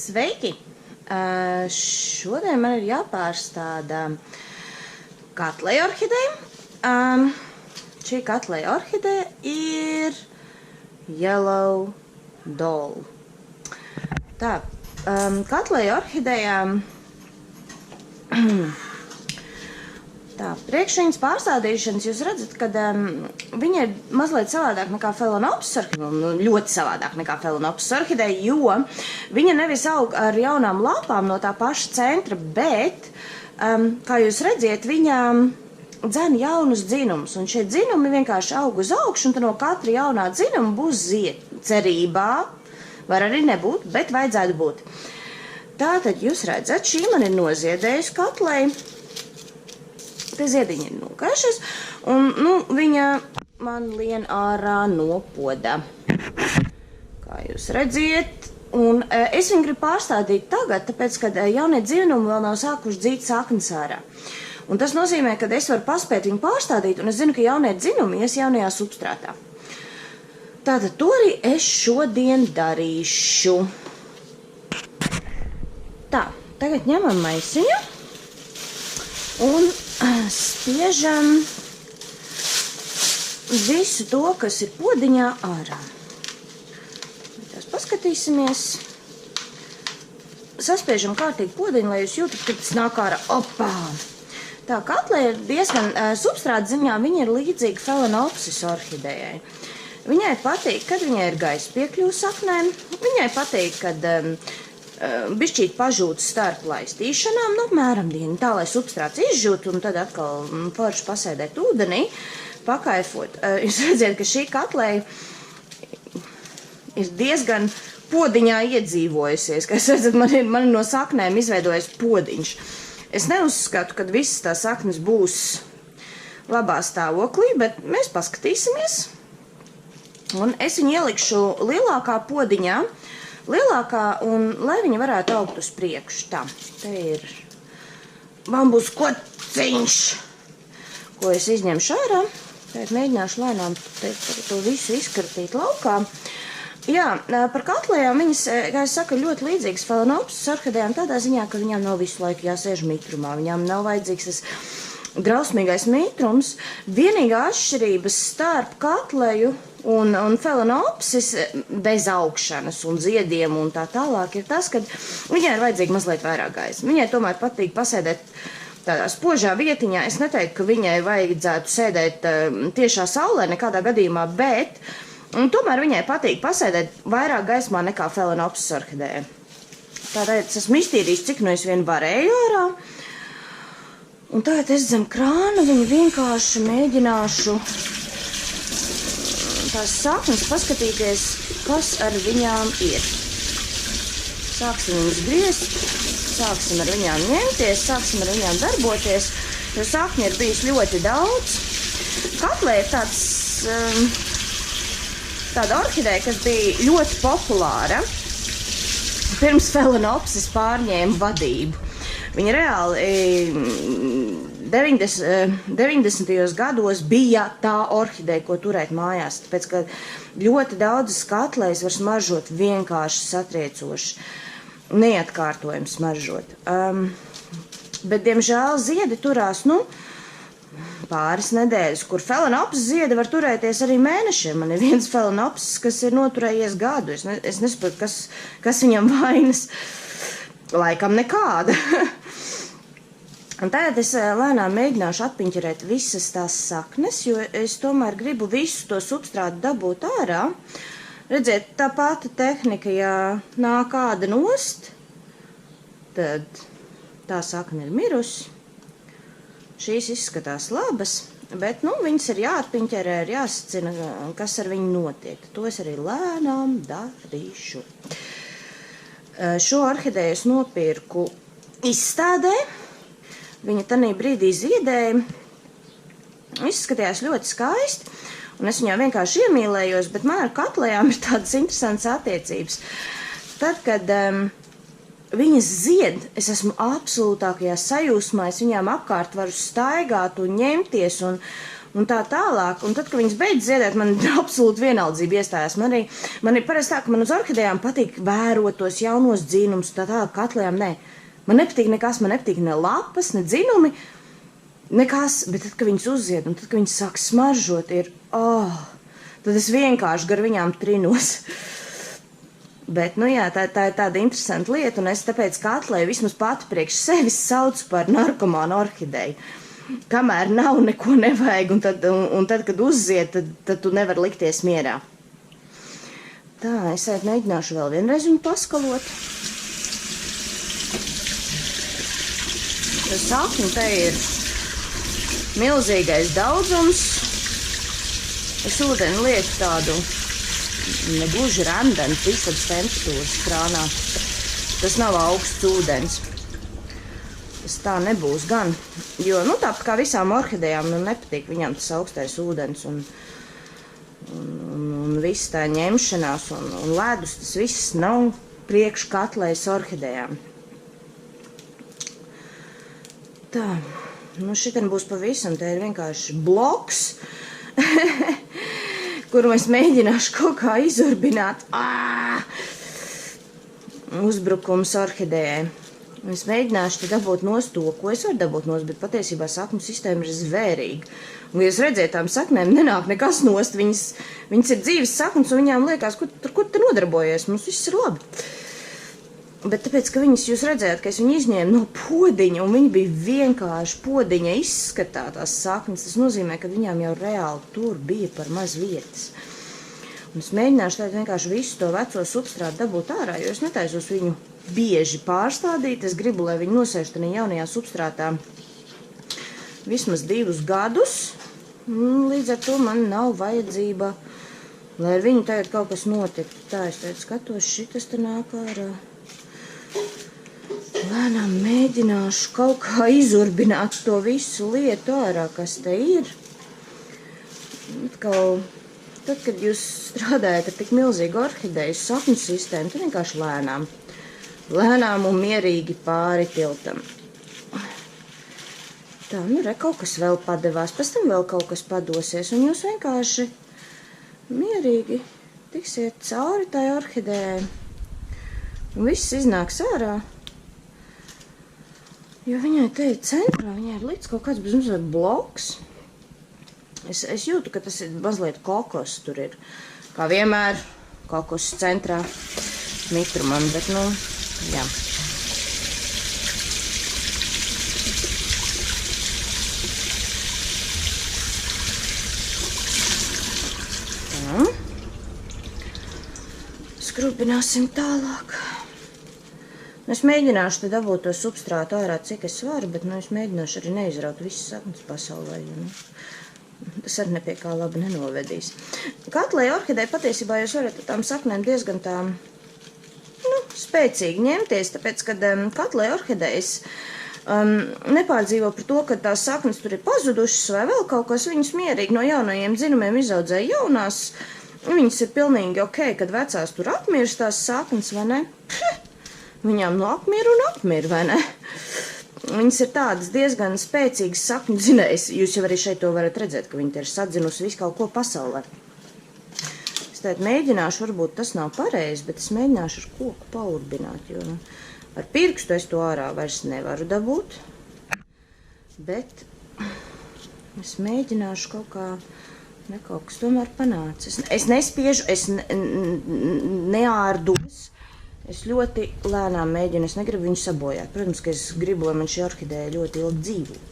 Sveiki! Šodien man ir jāpārstāda katleja orhideja. Šī katleja orhideja ir Yellow Doll. Tā, katleja orhideja... Tā, priekš viņas pārstādīšanas jūs redzat, ka viņa ir mazliet savādāk nekā Phalaenopsis orhideja, ļoti savādāk nekā Phalaenopsis orhideja, jo viņa nevis aug ar jaunām lapām no tā paša centra, bet, kā jūs redziet, viņa dzen jaunus dzinumus, un šie dzinumi vienkārši aug uz augšu, un tad no katra jaunā dzinuma būs ziedi. Cerībā, var arī nebūt, bet vajadzētu būt. Tātad jūs redzat, šī man ir noziedējusi katleja. Te ziediņi ir nokaišies, un, viņa man lien ārā no poda. Kā jūs redziet, un es viņu gribu pārstādīt tagad, tāpēc, kad jaunie dzinumi vēl nav sākuši dzīt saknes ārā. Un tas nozīmē, ka es varu paspēt viņu pārstādīt, un es zinu, ka jaunie dzinumi ies jaunajā substrātā. Tātad to arī es šodien darīšu. Tā, tagad ņemam maisiņu. Un spiežam visu to, kas ir podiņā ārā. Tās paskatīsimies. Saspiežam kārtīgi podiņu, lai jūs jūtat, ka tas nāk ārā. Opā! Tā katleja ir diezgan substrāta ziņā, viņa ir līdzīga Phalaenopsis orhidejai. Viņai patīk, kad viņai ir gaisa piekļuva saknēm. Viņai patīk, kad bišķīt pažūt starp laistīšanām, apmēram dienu, tā, lai substrāts izžūt, un tad atkal forši pasēdēt ūdenī, pakaifot. Jūs redziet, ka šī katleja ir diezgan podiņā iedzīvojusies, ka es redzat, man no saknēm izveidojas podiņš. Es neuzskatu, ka visas tās saknes būs labā stāvoklī, bet mēs paskatīsimies. Un es viņu ielikšu lielākā podiņā, un lai viņa varētu augt uz priekšu. Tā, te ir bambus kociņš, ko es izņemšu ārā. Tagad mēģināšu lēnām to visu izkartīt laukā. Jā, par katlejām viņas, kā es saku, ļoti līdzīgas Phalaenopsis orhidejām tādā ziņā, ka viņām nav visu laiku jāsēž mitrumā. Viņām nav vajadzīgs tas drausmīgais mitrums. Vienīgā atšķirības starp katleju un Phalaenopsis bez augšanas un ziediem un tā tālāk ir tas, ka viņai ir vajadzīga mazliet vairāk gaisa. Viņai tomēr patīk pasēdēt tādā spožā vietiņā. Es neteiktu, ka viņai vajadzētu sēdēt tiešā saulē nekādā gadījumā, bet tomēr viņai patīk pasēdēt vairāk gaismā nekā Phalaenopsis orhidejai. Tātad es esmu iztīrījis, cik nu es vien varēju ārā. Un tagad es zem krāna viņu vienkārši mēģināšu tās saknes paskatīties, kas ar viņām ir. Sāksim viņas griezt, sāksim ar viņām ņemties, sāksim ar viņām darboties, jo sakņi ir bijis ļoti daudz. Katleja ir tāda orhideja, kas bija ļoti populāra pirms Phalaenopsis pārņēma vadību. Viņa reāli 90. gados bija tā orhideja, ko turēt mājās, tāpēc, ka ļoti daudzas katlejas var smaržot vienkārši satriecoši, neatkārtojami smaržot. Bet, diemžēl, ziedi turās, pāris nedēļas, kur Phalaenopsis ziedi var turēties arī mēnešiem. Man ir viens Phalaenopsis, kas ir noturējies gadu. Es nesaprotu, kas viņam vainas. Laikam nekāda. Un tagad es lēnām mēģināšu atpiņķerēt visas tās saknes, jo es tomēr gribu visu to substrātu dabūt ārā. Redziet, tā pati tehnika, ja nāk kāda nost, tad tā sakne ir mirusi. Šīs izskatās labas, bet, viņas ir jāatpiņķerē, ir jāsacina, kas ar viņu notiek. To es arī lēnām darīšu. Šo orhideju es nopirku izstādē. Viņa tanī brīdī ziedēja. Izskatījās ļoti skaisti. Un es viņā vienkārši iemīlējos, bet man ar katlejām ir tādas interesantas attiecības. Tad, kad viņas zied, es esmu absolūtākajā sajūsmā. Es viņām apkārt varu staigāt un ņemties un tā tālāk. Un tad, kad viņas beidz ziedēt, man absolūti vienaldzība iestājās. Man ir parasti tā, ka man uz orhidejām patīk vērot tos jaunos dzīnumus, tā katlējām, nē. Man nepatīk nekas, man nepatīk ne lapas, ne dzinumi, nekas, bet tad, kad viņas uzzied, un tad, kad viņas sāk smaržot, tad es vienkārši gar viņām trinos. Bet, jā, tā ir tāda interesanta lieta, un es tāpēc katlēju vismaz pati priekš sevis saucu par narkomānu orhideju. Kamēr nav, neko nevajag, un tad kad uzzied, tad tu nevari likties mierā. Tā, es mēģināšu vēl vienreiz viņu paskalot. Sakņu te ir milzīgais daudzums. Es ūdeni lieku tādu negluži randenu, visādas temperatūras krānā. Tas nav augsts ūdens. Tas tā nebūs gan. Jo, tāpat kā visām orhidejām, nepatīk viņām tas augstais ūdens un viss tā ņemšanās un ledus. Tas viss nav priekš katlējas orhidejām. Tā, šitien būs pavisam, te ir vienkārši bloks, kuru es mēģināšu kaut kā izurbināt. Uzbrukums orhidejai. Es mēģināšu te dabūt nost to, ko es varu dabūt nost, bet patiesībā saknu sistēma ir zvērīga. Un, ja jūs redzēt, tām saknēm nenāk nekas nost, viņas ir dzīves saknes, un viņām liekas, kur te nodarbojies, mums viss ir labi. Bet tāpēc, ka jūs redzējāt, ka es viņu izņēmu no podiņa, un viņi bija vienkārši podiņa izskatā tās saknes, tas nozīmē, ka viņām jau reāli tur bija par maz vietas. Un es mēģināšu tādu vienkārši visu to veco substrātu dabūt ārā, jo es netaisos viņu bieži pārstādīt. Es gribu, lai viņi nosēž tādā jaunajā substrātā vismaz 2 gadus. Līdz ar to man nav vajadzība, lai ar viņu tagad kaut kas notiktu. Tā, es tagad skatos, šitas te nāk ārā. Lēnām mēģināšu kaut kā izurbināt to visu lietu ārā, kas te ir. Tad, kad jūs strādājat ar tik milzīgu orhideju sakņu sistēmu, tad vienkārši lēnām un mierīgi pāri tiltam. Tā, kaut kas vēl padevās, pēc tam vēl kaut kas padosies, un jūs vienkārši mierīgi tiksiet cauri tai orhidejai. Un viss iznāks ārā, jo viņai te ir centrā, viņai ir līdz kaut kāds bezmazliet bloks. Es jūtu, ka tas ir mazliet kokos, tur ir, kā vienmēr, kokos centrā mitrumam, bet, jā. Tā. Skrupināsim tālāk. Es mēģināšu te dabūt to substrātu ārā, cik es varu, bet es mēģināšu arī neizraut visas saknes pasaulē, jo tas arī nepie kā labi nenovedīs. Katlēja orhideja patiesībā jūs varat ar tām saknēm diezgan tā spēcīgi ņemties, tāpēc, kad katlēja orhidejas nepārdzīvo par to, ka tās saknes tur ir pazudušas vai vēl kaut kas, viņas mierīgi no jaunajiem dzinumiem izaudzēja jaunās, viņas ir pilnīgi ok, kad vecās tur apmirst tās saknes, vai ne? Viņām apmir un apmir, vai ne? Viņas ir tādas diezgan spēcīgas sakņu dzinējas. Jūs jau arī šeit to varat redzēt, ka viņi te ir sadzinusi visu kaut ko pasaulē. Es tātad mēģināšu, varbūt tas nav pareizi, bet es mēģināšu ar koku paurbināt, jo ar pirkstu es to ārā vairs nevaru dabūt. Bet es mēģināšu kaut kā, kaut kas tomēr panāca. Es nespiežu, es neārdos. Es ļoti lēnām mēģinu, es negribu viņu sabojāt. Protams, ka es gribu, lai man šī orhideja ļoti ilgi dzīvot.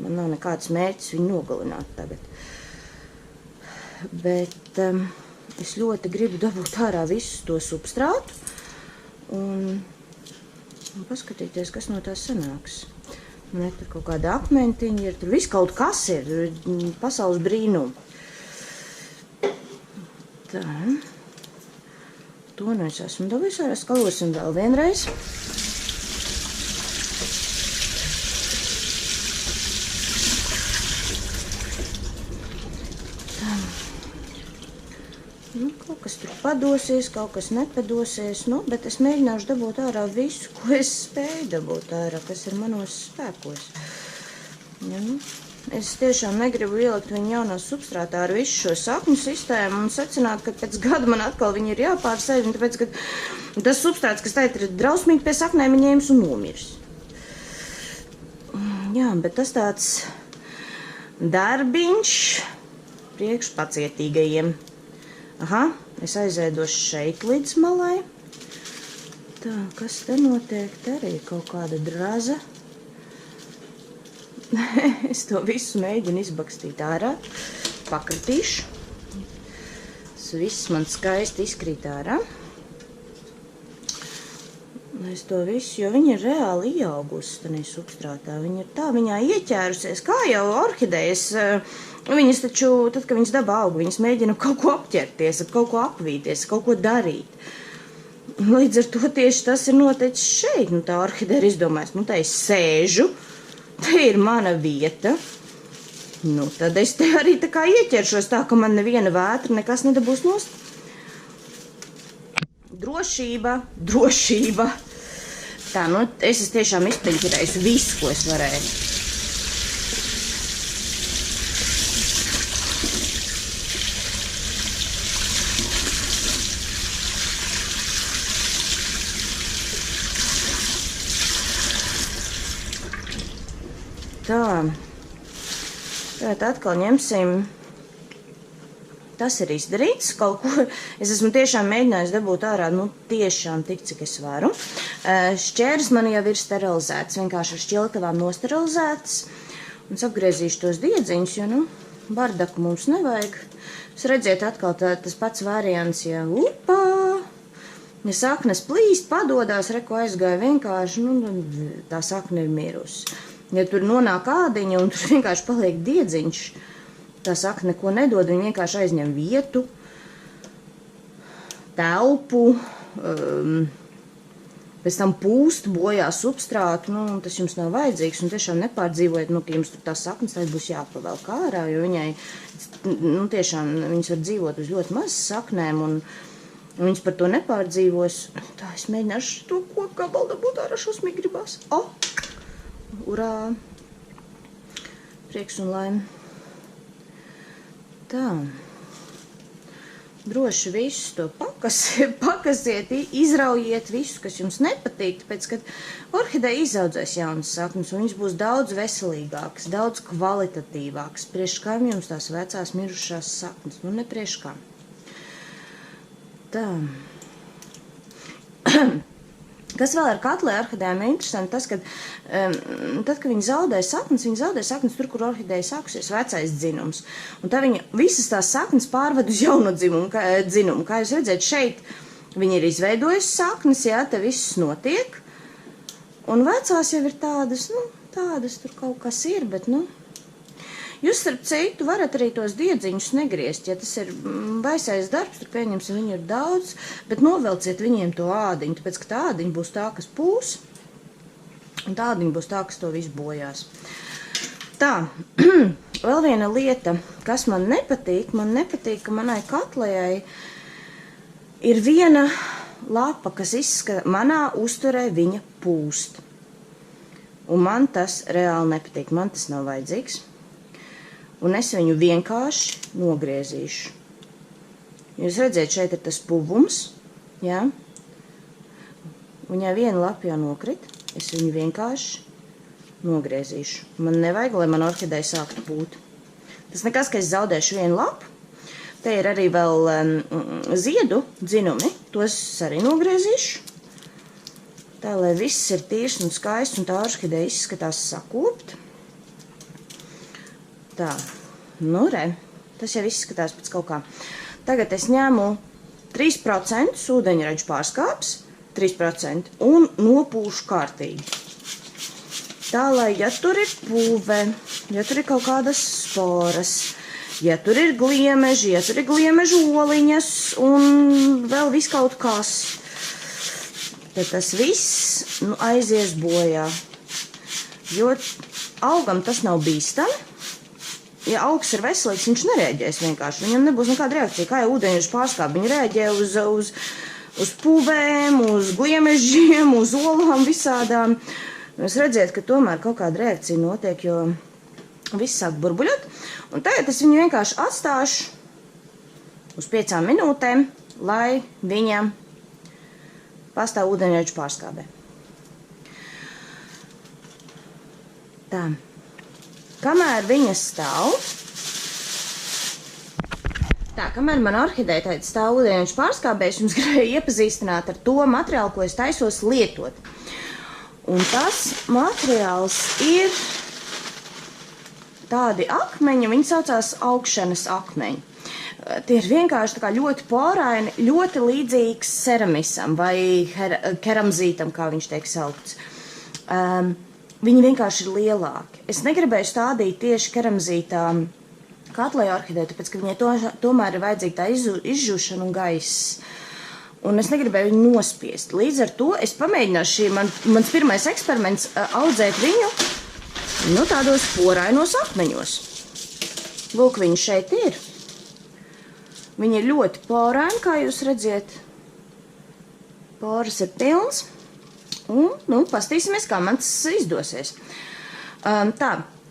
Man nav nekāds mērķis viņu nogalināt tagad. Bet es ļoti gribu dabūt ārā visu to substrātu un paskatīties, kas no tā sanāks. Man ir tur kaut kāda akmentiņa, tur viss kaut kas ir, pasaules brīnumi. Tā. To es esmu dabījis ārā, skalosim vēl vienreiz. Tā. Kaut kas tur padosies, kaut kas nepadosies, bet es mēģināšu dabūt ārā visu, ko es spēju dabūt ārā, kas ir manos spēkos. Ja, es tiešām negribu ielikt viņu jaunā substrātā ar visu šo sakņu sistēmu un secināt, ka pēc gada man atkal viņi ir jāpārsēž, un tāpēc, ka tas substrāts, kas tagad ir drausmīgi pie saknēm, viņi ņēmis un nomirs. Jā, bet tas tāds darbiņš priekšpacietīgajiem. Aha, es aizēdošu šeit līdz malai. Tā, kas te notiek? Te arī kaut kāda draza. Es to visu mēģinu izbakstīt ārā. Pakritīšu. Tas viss man skaisti izkrīt ārā. Es to visu, jo viņa ir reāli ieaugusi tanī substrātā. Viņa ir tā, viņā ieķērusies, kā jau orhidejas. Viņas taču, tad, kad viņas dabā aug, viņas mēģina kaut ko apķerties, kaut ko apvīties, kaut ko darīt. Līdz ar to tieši tas ir noticis šeit. Nu, tā orhideja ir izdomājis, nu, tā es sēžu, te ir mana vieta. Nu, tad es te arī tā kā ieķeršos tā, ka man neviena vētra nekas nedabūs nost. Drošība, drošība. Tā, nu, es tiešām izpiņķirējusi visu, ko es varēju. Tā. Tagad atkal ņemsim. Tas ir izdarīts, kaut ko es esmu tiešām mēģinājis dabūt ārā, nu tiešām tik, cik es varu. Šķērs man jau ir sterilizēts, vienkārši ar šķiltavām nosterilizēts. Un es apgriezīšu tos diedziņus, jo, nu, bardaku mums nevajag. Jūs redziet atkal tas pats variants, ja upā, ja saknes plīst, padodās, reku aizgāja vienkārši, nu, tā sakne ir mirusi. Ja tur nonāk ādiņa un tur vienkārši paliek diedziņš, tā sakne neko nedod, viņi vienkārši aizņem vietu, telpu, pēc tam pūst, bojā substrātu, nu, tas jums nav vajadzīgs, un tiešām nepārdzīvojiet, nu, ka jums tur tās saknes tad būs jāpavelk ārā, jo viņai, nu, tiešām viņas var dzīvot uz ļoti maz saknēm, un viņas par to nepārdzīvos. Tā, es mēģināšu to koku gabalu dabūt ārā, šausmīgi gribās. O! Urā! Prieks un laimi! Tā, droši visu to pakasiet, izraujiet visu, kas jums nepatīk, tāpēc, kad orhideja izaudzēs jaunas saknes, un viņas būs daudz veselīgākas, daudz kvalitatīvākas, priekš kam jums tās vecās mirušās saknes, nu ne priekš kam. Tā. Kas vēl ar katlē orhidejām ir interesanti, tas, ka tad, kad viņi zaudē saknes tur, kur orhideja sākusies, vecais dzinums. Un tā viņa visas tās saknes pārved uz jauno dzinumu. Kā jūs redzēt, šeit viņi ir izveidojusi saknes, jā, te viss notiek. Un vecās jau ir tādas, nu, tādas tur kaut kas ir, bet, nu. Jūs, starp citu, varat arī tos diedziņus negriezt, ja tas ir baisais darbs, tur pieņemsim, viņu ir daudz, bet novelciet viņiem to ādiņu, tāpēc, ka tā ādiņa būs tā, kas pūs, un tā ādiņa būs tā, kas to visu bojās. Tā, vēl viena lieta, kas man nepatīk, ka manai katlējai ir viena lapa, kas izskata, manā uzturē viņa pūst. Un man tas reāli nepatīk, man tas nav vajadzīgs. Un es viņu vienkārši nogriezīšu. Jūs redzēt, šeit ir tas puvums, jā. Viņai viena lapa jau nokrit, es viņu vienkārši nogriezīšu. Man nevajag, lai man orhideja sāktu pūt. Tas nekas, ka es zaudēšu vienu lapu. Te ir arī vēl ziedu dzinumi, tos arī nogriezīšu. Tā, lai viss ir tīrs un skaists, un tā orhideja izskatās sakopt. Tā, nu re, tas jau izskatās pēc kaut kā. Tagad es ņemu 3% ūdeņraģu pārskāps, 3%, un nopūšu kārtīgi. Tā, lai, ja tur ir pūve, ja tur ir kaut kādas sporas, ja tur ir gliemeži, ja tur ir gliemežu oliņas, un vēl viss kaut kas, tad tas viss, nu, aizies bojā. Jo augam tas nav bīstami. Ja augs ir veselīgs, viņš nereaģēs vienkārši. Viņam nebūs nekāda reakcija, kā jau ūdeņražu pārskāp. Viņi reaģē uz pūvēm, uz gliemežiem, uz olām visādām. Jūs redziet, ka tomēr kaut kāda reakcija notiek, jo Viss sāk burbuļot. Un tagad es viņu vienkārši atstāšu uz 5 minūtēm, lai viņa pastāv ūdeņražu pārskābē. Tā. Kamēr viņa stāv, kamēr man orhideja tāda stāv ūdeņražu pārskābē, es jums gribēju iepazīstināt ar to materiālu, ko es taisos lietot. Un tas materiāls ir tādi akmeņi, viņi saucās augšanas akmeņi. Tie ir vienkārši tā kā ļoti poraini, ļoti līdzīgs ceramisam vai keramzītam, kā viņš tiek saukts. Viņi vienkārši ir lielāki. Es negribēju stādīt tieši keramzītā katlai orhideju, tāpēc, ka viņai tomēr ir vajadzīga tā izžūšana un gaiss. Un es negribēju viņu nospiest. Līdz ar to es pamēģināšu mans pirmais eksperiments audzēt viņu tādos porainos akmeņos. Lūk, viņi šeit ir. Viņi ir ļoti poraini, kā jūs redziet. Poras ir pilns. Un, pastīsimies, kā man tas izdosies. Tā,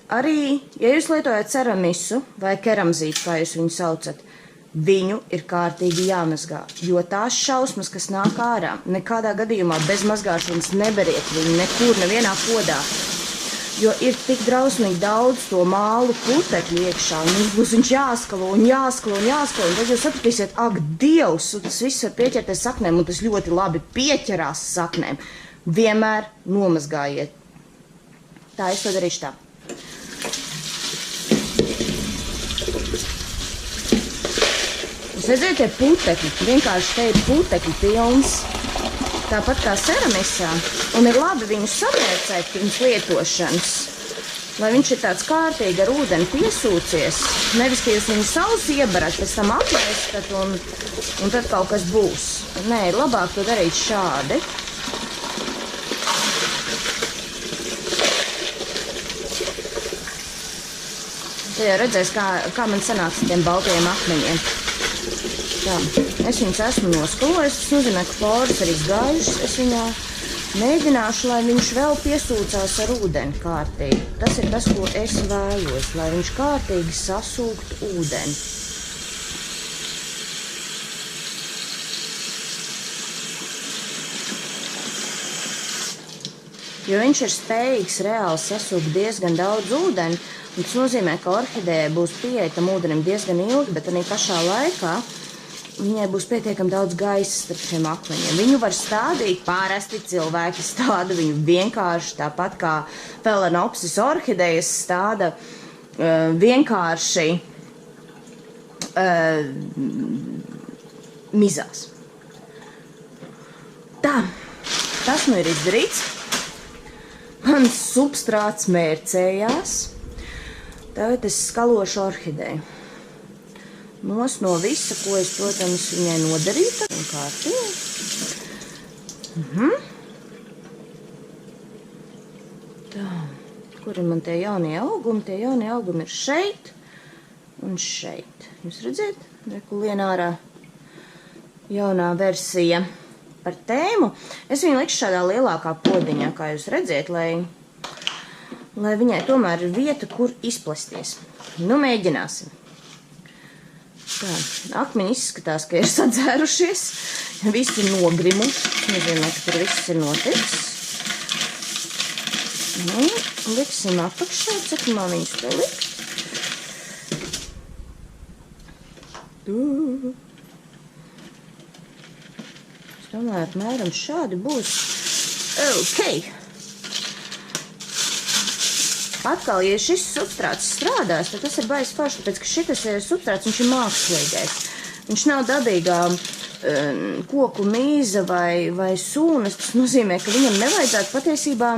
arī, ja jūs lietojat ceramisu vai keramzītu, kā jūs viņu saucat, viņu ir kārtīgi jāmazgā, jo tās šausmas, kas nāk ārā, nekādā gadījumā bez mazgāšanas neberiet viņu nekur, nevienā podā, jo ir tik drausmīgi daudz to mālu putekļu iekšā, un jums būs viņš jāskalo, un tad jūs sapratīsiet, ak, Dievs, un tas viss var pieķerties saknēm, un tas ļoti labi pieķerās saknēm. Vienmēr nomazgājiet. Tā, es to darīšu tā. Jūs redzēt, tie putekļi, vienkārši te ir putekļi pilns, tāpat kā ceramisā, un ir labi viņus samērcēt pirms lietošanas, lai viņš ir tāds kārtīgi ar ūdeni piesūcies, nevis, ka jūs viņu sausi iebarat, pēc tam apvēstat, un tad kaut kas būs. Nē, ir labāk to darīt šādi. Te jau redzēs, kā man sanāks ar tiem baltajiem akmeņiem. Tā, es viņus esmu noskalojis, tas nozīmē, ka poras ir izgājušas. Es viņā mēģināšu, lai viņš vēl piesūcās ar ūdeni kārtīgi. Tas ir tas, ko es vēlos, lai viņš kārtīgi sasūktu ūdeni. Jo viņš ir spējīgs reāli sasūkt diezgan daudz ūdeni, un tas nozīmē, ka orhidejai būs pieeja tam ūdenim diezgan ilgi, bet arī pašā laikā viņai būs pietiekami daudz gaisa starp šiem akmeņiem. Viņu var stādīt, parasti cilvēki stāda viņu vienkārši tāpat kā Phalaenopsis orhidejas stāda vienkārši mizās. Tā, tas nu ir izdarīts. Mans substrāts mērcējās. Tagad es skalošu orhideju. Nos no visa, ko es, protams, viņai nodarītu. Un kārtīgi. Tā. Kur ir man tie jaunie augumi? Tie jaunie augumi ir šeit un šeit. Jūs redzēt? Reku lien ārā jaunā versija par tēmu. Es viņu likšu šādā lielākā podiņā, kā jūs redzēt, lai viņai tomēr ir vieta, kur izplesties. Nu, mēģināsim. Tā, akmeņi izskatās, ka ir sadzērušies. Visi nogrimuši. Es nezinu, ka tur viss ir noticis. Nu, liksim apakšā, cik man viņus te likt. Es domāju, apmēram šādi būs. Ok. Atkal, ja šis substrāts strādās, tad tas ir baisi forši, tāpēc, ka šitas substrāts, viņš ir mākslīgais. Viņš nav dabīgā koku mīza vai sūnas. Tas nozīmē, ka viņam nevajadzētu patiesībā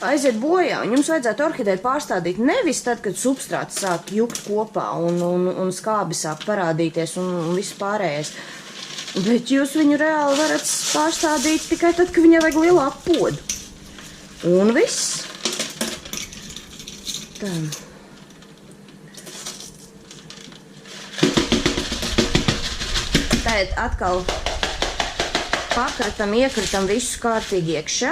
aiziet bojā. Un jums vajadzētu orhideju pārstādīt nevis tad, kad substrāts sāk jukt kopā un skābi sāk parādīties un viss pārējais. Bet jūs viņu reāli varat pārstādīt tikai tad, kad viņai vajag lielāku podu. Un viss. Tā. Tātad atkal pakratam, iekritam visu kārtīgi iekšā.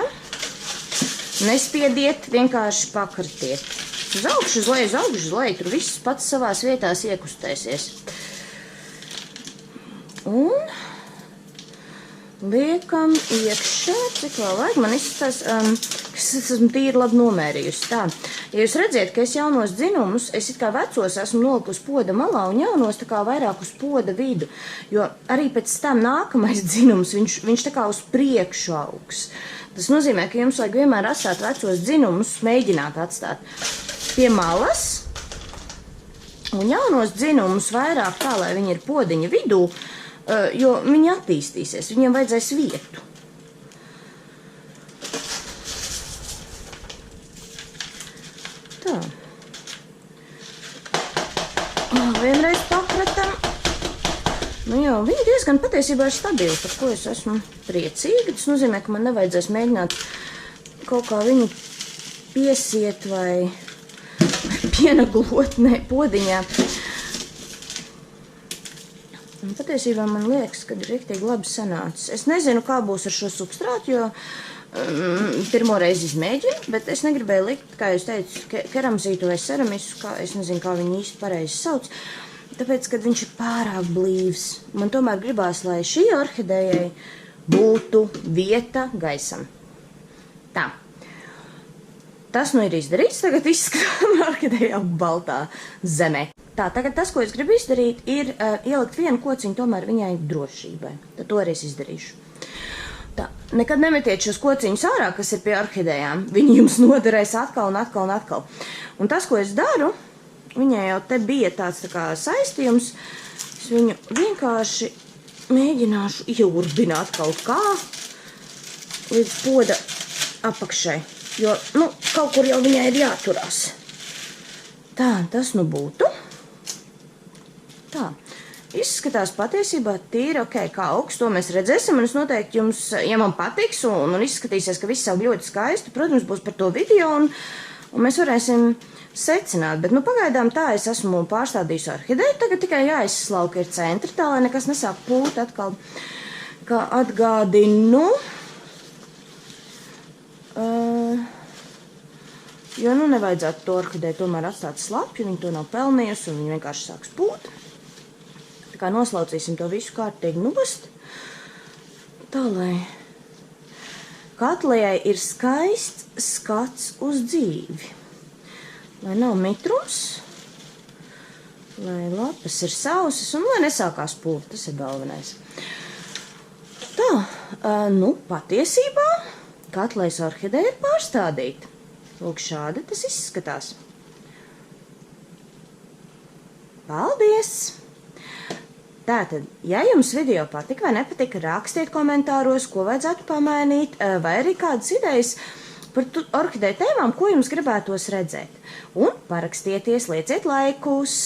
Nespiediet, vienkārši pakratiet. Uz augšu, uz leju, tur viss pats savās vietās iekustēsies. Un liekam iekšā, cik vēl vajag, man izskatās, ka es esmu tīri labi nomērījusi. Tā, ja jūs redziet, ka es jaunos dzinumus, es it kā vecos esmu nolikusi poda malā un jaunos tā kā vairāk uz poda vidu, jo arī pēc tam nākamais dzinums, viņš tā kā uz priekšu augs. Tas nozīmē, ka jums vajag vienmēr atstāt vecos dzinumus, mēģināt atstāt pie malas, un jaunos dzinumus vairāk tā, lai viņi ir podiņa vidū, jo viņi attīstīsies, viņiem vajadzēs vietu. Tā. Vienreiz pakratam. Nu jā, viņi diezgan patiesībā ir stabili, par ko es esmu priecīga. Tas nozīmē, ka man nevajadzēs mēģināt kaut kā viņu piesiet vai pienaglot, podiņā. Un patiesībā man liekas, ka ir riktīgi labi sanācis. Es nezinu, kā būs ar šo substrātu, jo pirmo reizi izmēģinu, bet es negribēju likt, kā jūs teicu, keramzītu vai ceramisku, es nezinu, kā viņi īsti pareizi sauc, tāpēc, kad viņš ir pārāk blīvs. Man tomēr gribās, lai šī orhidejai būtu vieta gaisam. Tā. Tas nu ir izdarīts, tagad izskatām orhideja baltā zemē. Tā, tagad tas, ko es gribu izdarīt, ir ielikt vienu kociņu tomēr viņai drošībai. Tad to arī es izdarīšu. Tā, nekad nemetiet šos kociņus ārā, kas ir pie orhidejām. Viņi jums noderēs atkal un atkal un atkal. Un tas, ko es daru, viņai jau te bija tāds tā kā saistījums, es viņu vienkārši mēģināšu ieurbināt kaut kā līdz poda apakšai. Jo, nu, kaut kur jau viņai ir jāturās. Tā, tas nu būtu. Tā, izskatās patiesībā tīri ok, kā augs, to mēs redzēsim, un es noteikti jums, ja man patiks un izskatīsies, ka viss jau ļoti skaisti, protams, būs par to video, un mēs varēsim secināt, bet nu pagaidām tā es esmu pārstādījusi orhideju, tagad tikai jāizslauka ir centri, tā lai nekas nesāk pūt atkal, kā atgādinu, jo nu nevajadzētu to orhideju tomēr atstāt slapju, viņa to nav pelnījusi, un viņa vienkārši sāks pūt. Tā kā noslaucīsim to visu kārtīgi nost, tā lai Katlejai ir skaists skats uz dzīvi. Lai nav mitrums, lai lapas ir sausas un lai nesākās pūt, tas ir galvenais. Tā, nu patiesībā Katlejas orhideja ir pārstādīta. Lūk, šādi tas izskatās. Paldies! Tātad, ja jums video patika vai nepatika, rakstiet komentāros, ko vajadzētu pamainīt, vai arī kādas idejas par orhideju tēmām, ko jums gribētos redzēt. Un parakstieties, lieciet laikus!